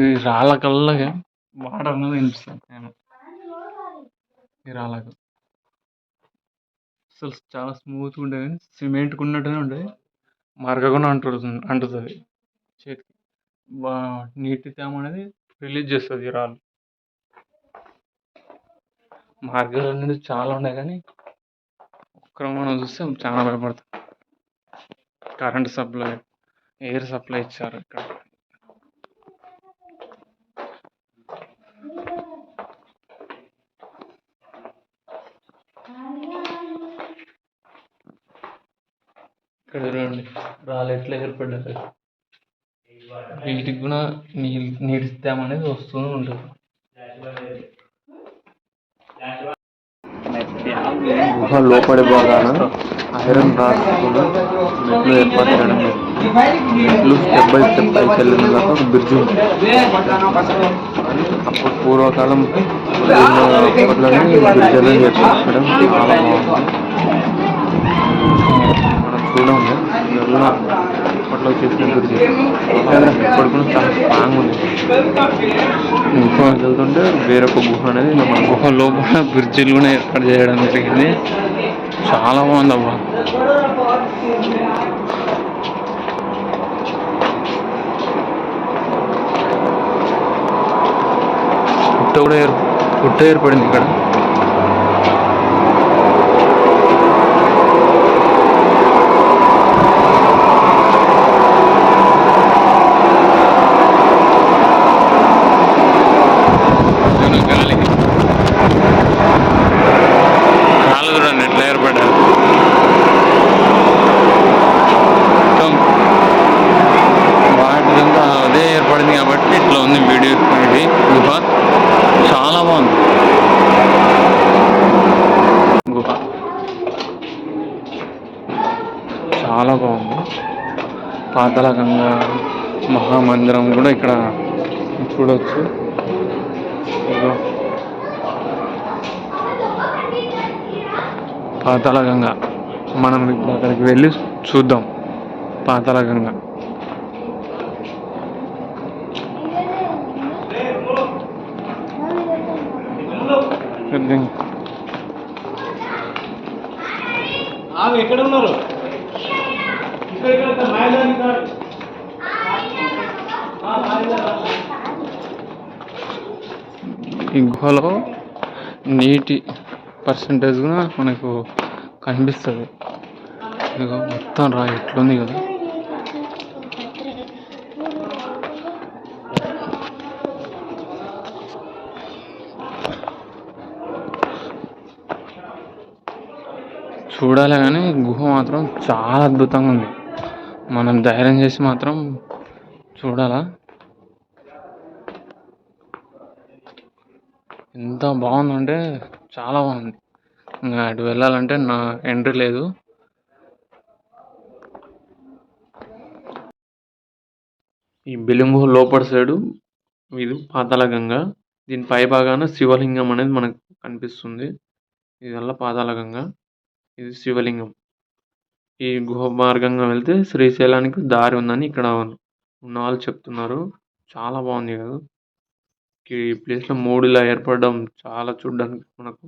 ఈ రాళ్ళ కల్లా వాటర్ అనేది వినిపిస్తుంది ఈ రాళ్ళకు. అసలు చాలా స్మూత్గా ఉంటుంది, కానీ సిమెంట్కి ఉన్నట్టునే ఉంటుంది. మరగకుండా అంటుతుంది చేతికి. నీటి తేమ అనేది రిలీజ్ చేస్తుంది ఈ రాళ్ళు. మార్గాలు అనేది చాలా ఉన్నాయి, కానీ ఒక్కరు మనం చూస్తే చాలా భయపడతాం. కరెంట్ సప్లై, ఎయిర్ సప్లై ఇచ్చారు ఇక్కడ. ఇక్కడ చూడండి రాళ్ళు ఎట్లా ఏర్పడ్డారు. వీటికి కూడా నీటి తేమ అనేది వస్తూ ఉంటుంది. గుహ లోపలి భాగాన ఐరన్ రాడ్స్తో మెట్లు ఏర్పాటు చేయడం మెట్లు స్టెప్ బై స్టెప్ పైకి వెళ్ళిన దాకా ఒక బ్రిడ్జ్ ఉంటుంది. అప్పుడు పూర్వకాలం అప్పట్లోనే బ్రిడ్జ్ అనేది ఏర్పరచడం చాలా బాగుంది. మనం చూడండి ఇవన్నీ అప్పట్లో చేసిన బ్రిడ్జ్ ఇప్పటి కూడా చాలా స్ట్రాంగ్ ఉంది. గుహ వెళ్తుంటే వేరొక గుహ అనేది మన గుహ లోపల బ్రిడ్జిలు కూడా ఏర్పాటు చేయడం జరిగింది. చాలా బాగుంది అబ్బా. పుట్ట ఏర్పడింది ఇక్కడ. అదే ఏర్పడింది కాబట్టి ఇట్లా ఉంది వీడియో. ఇది గుహ చాలా బాగుంది. గుహ చాలా బాగుంది. పాతాళగంగ మహామందిరం కూడా ఇక్కడ చూడవచ్చు. పాతాళగంగ మనం అక్కడికి వెళ్ళి చూద్దాం. పాతాళగంగ ఎక్కడ ఉన్నారు? ఈ గుహలో నీటి పర్సంటేజ్ కూడా మనకు కనిపిస్తుంది. ఇదిగో మొత్తం రా ఎట్లుంది కదా. చూడాలి, కానీ గుహ మాత్రం చాలా అద్భుతంగా ఉంది. మనం ధైర్యం చేసి మాత్రం చూడాలా. ఎంత బాగుందంటే చాలా బాగుంది. ఇంకా అటు వెళ్ళాలంటే నా ఎంట్రీ లేదు. ఈ బెలుంగుహ లోపల సైడు ఇది పాతాళగంగ. దీని పై భాగాన శివలింగం అనేది మనకు కనిపిస్తుంది. ఇదల్లా పాతాళగంగ, ఇది శివలింగం. ఈ గుహ మార్గంగా వెళ్తే శ్రీశైలానికి దారి ఉందని ఇక్కడ ఉన్న వాళ్ళు చెప్తున్నారు. చాలా బాగుంది కదా. ఈ ప్లేస్లో మూడు ఇలా ఏర్పడడం చాలా చూడడానికి మనకు